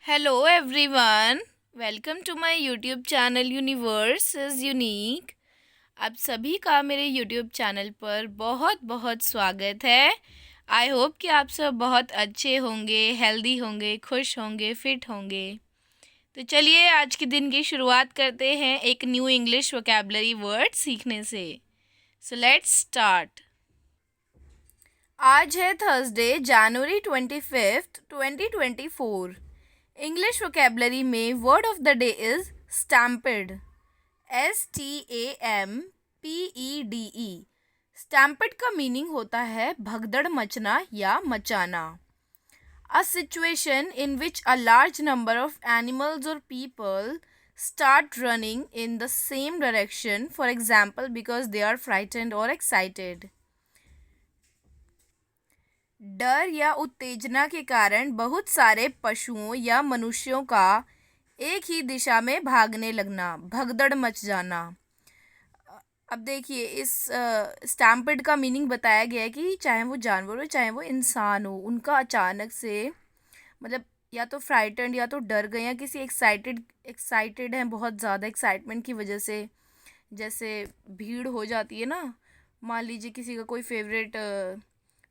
Hello everyone, welcome to my YouTube channel Universe is Unique। आप सभी का मेरे YouTube चैनल पर बहुत बहुत स्वागत है। आई होप कि आप सब बहुत अच्छे होंगे, हेल्दी होंगे, खुश होंगे, फिट होंगे। तो चलिए आज के दिन की शुरुआत करते हैं एक न्यू इंग्लिश वोकैबुलरी वर्ड सीखने से। So let's start. आज है थर्सडे, जनवरी 25, 2024। इंग्लिश वोकैबुलरी में word of the day is stampede. STAMPEDE। Stampede का मीनिंग होता है भगदड़ मचना या मचाना। A situation in which a large number of animals or people start running in the same direction, for example, because they are frightened or excited। डर या उत्तेजना के कारण बहुत सारे पशुओं या मनुष्यों का एक ही दिशा में भागने लगना, भगदड़ मच जाना। अब देखिए इस स्टैम्पेड का मीनिंग बताया गया है कि चाहे वो जानवर हो चाहे वो इंसान हो, उनका अचानक से मतलब या तो फ्राइटेंड या तो डर गए या किसी एक्साइटेड हैं, बहुत ज़्यादा एक्साइटमेंट की वजह से। जैसे भीड़ हो जाती है ना, मान लीजिए किसी का कोई फेवरेट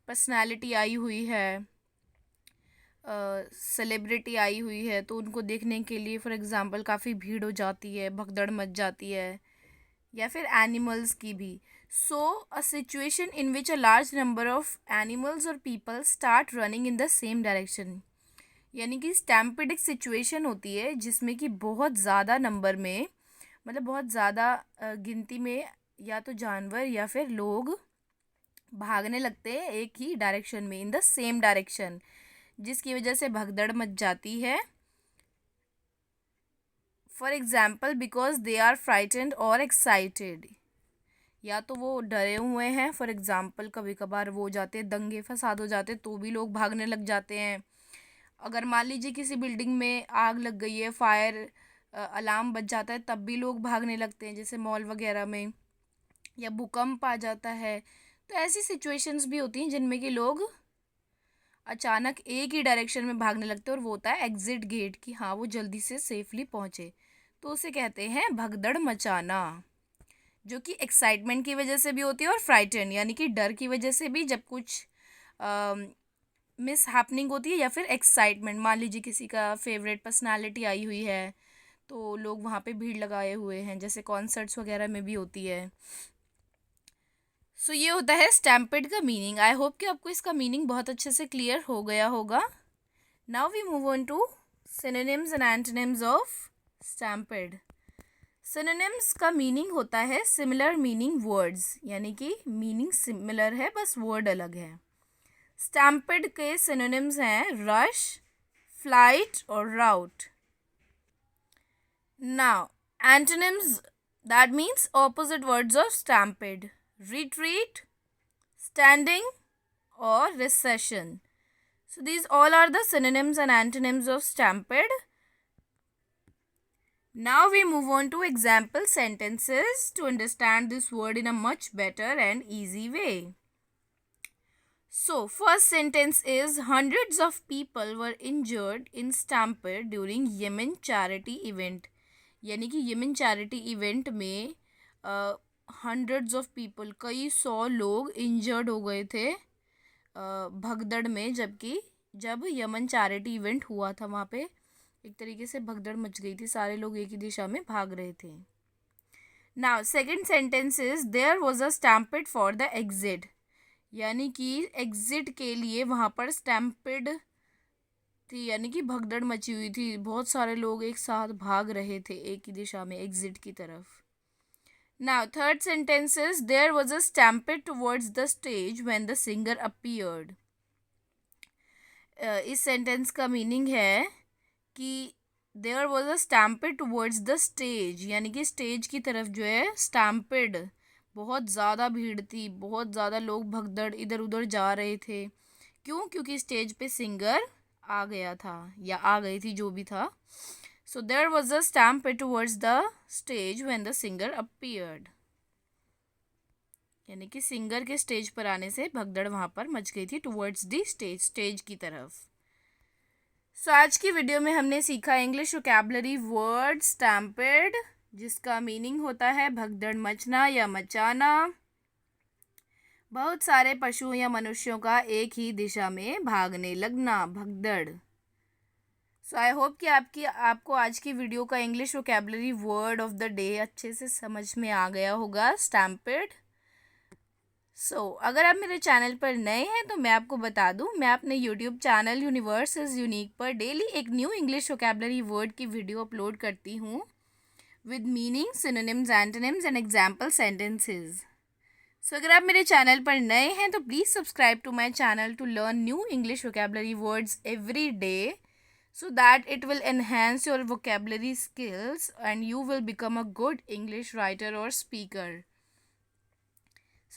पर्सनालिटी आई हुई है, सेलिब्रिटी आई हुई है, तो उनको देखने के लिए फॉर एग्ज़ाम्पल काफ़ी भीड़ हो जाती है, भगदड़ मच जाती है। या फिर एनिमल्स की भी। So a situation in which a large number of animals और people start running in the same direction. यानी कि स्टैम्पेड एक सिचुएशन होती है जिसमें कि बहुत ज़्यादा नंबर में, मतलब बहुत ज़्यादा गिनती में या तो जानवर या फिर लोग भागने लगते हैं एक ही डायरेक्शन में, इन द सेम डायरेक्शन, जिसकी वजह से भगदड़ मच जाती है। For example because they are frightened और एक्साइटेड। या तो वो डरे हुए हैं, फॉर एग्जाम्पल कभी कभार वो हो जाते हैं, दंगे फसाद हो जाते तो भी लोग भागने लग जाते हैं। अगर मान लीजिए किसी बिल्डिंग में आग लग गई है, फायर अलार्म बज जाता है, तब भी लोग भागने लगते हैं, जैसे मॉल वगैरह में। या भूकंप आ जाता है, तो ऐसी सिचुएशंस भी होती हैं जिनमें कि लोग अचानक एक ही डायरेक्शन में भागने लगते हैं, और वो होता है एग्जिट गेट, कि हाँ वो जल्दी से सेफली पहुँचे। तो उसे कहते हैं भगदड़ मचाना, जो कि एक्साइटमेंट की वजह से भी होती है और फ्राइटन यानी कि डर की वजह से भी, जब कुछ मिस हैपनिंग होती है, या फिर एक्साइटमेंट, मान लीजिए किसी का फेवरेट पर्सनालिटी आई हुई है तो लोग वहाँ पे भीड़ लगाए हुए हैं, जैसे कॉन्सर्ट्स वगैरह में भी होती है। सो ये होता है स्टैम्पेड का मीनिंग। आई होप कि आपको इसका मीनिंग बहुत अच्छे से क्लियर हो गया होगा। Now we move on to synonyms and antonyms of stampede. Synonyms का मीनिंग होता है सिमिलर मीनिंग वर्ड्स, यानी कि मीनिंग सिमिलर है, बस वर्ड अलग है। स्टैम्पेड के सिनोनिम्स हैं रश, फ्लाइट और rout. Now antonyms, that means opposite words of stampede, retreat, standing or recession. So these all are the synonyms and antonyms of stampede. Now we move on to example sentences to understand this word in a much better and easy way. So first sentence is hundreds of people were injured in stampede during Yemen charity event. यानी कि Yemen charity event में hundreds of people, कई सौ लोग injured हो गए थे भगदड़ में, जबकि जब यमन चैरिटी इवेंट हुआ था वहाँ पे एक तरीके से भगदड़ मच गई थी, सारे लोग एक ही दिशा में भाग रहे थे। Now second sentence is there was a stampede for the exit. यानी कि एग्जिट के लिए वहाँ पर स्टैम्पेड थी, यानी कि भगदड़ मची हुई थी, बहुत सारे लोग एक साथ भाग रहे थे एक ही दिशा में, एग्जिट की तरफ। Now third sentence is there was a stampede towards the stage when the singer appeared. इस सेंटेंस का मीनिंग है कि there was a stampede towards the stage, यानी कि स्टेज की तरफ जो है स्टैम्पेड, बहुत ज़्यादा भीड़ थी, बहुत ज़्यादा लोग भगदड़ इधर उधर जा रहे थे। क्यों? क्योंकि स्टेज पे सिंगर आ गया था या आ गई थी, जो भी था। So there was a stampede towards the stage when the singer appeared. यानी कि सिंगर के स्टेज पर आने से भगदड़ वहाँ पर मच गई थी, टुवर्ड्स द स्टेज, स्टेज की तरफ। सो आज की वीडियो में हमने सीखा इंग्लिश वोकैबलरी वर्ड स्टैम्पेड, जिसका मीनिंग होता है भगदड़ मचना या मचाना। बहुत सारे पशुओं या मनुष्यों का एक ही दिशा में भागने लगना, भगदड़। सो आई होप कि आपको आज की वीडियो का English vocabulary word of the day अच्छे से समझ में आ गया होगा, स्टैम्पेड। अगर आप मेरे चैनल पर नए हैं तो मैं आपको बता दूं, मैं अपने YouTube channel Universe is Unique पर डेली एक न्यू इंग्लिश वोकैबलरी वर्ड की वीडियो अपलोड करती हूं with meaning, synonyms, antonyms and example sentences. अगर आप मेरे चैनल पर नए हैं तो please subscribe to my channel to learn new English vocabulary words every day, so that it will enhance your vocabulary skills and you will become a good English writer or speaker.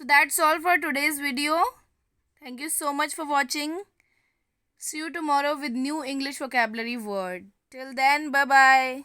So that's all for today's video. Thank you so much for watching. See you tomorrow with new English vocabulary word. Till then, bye bye.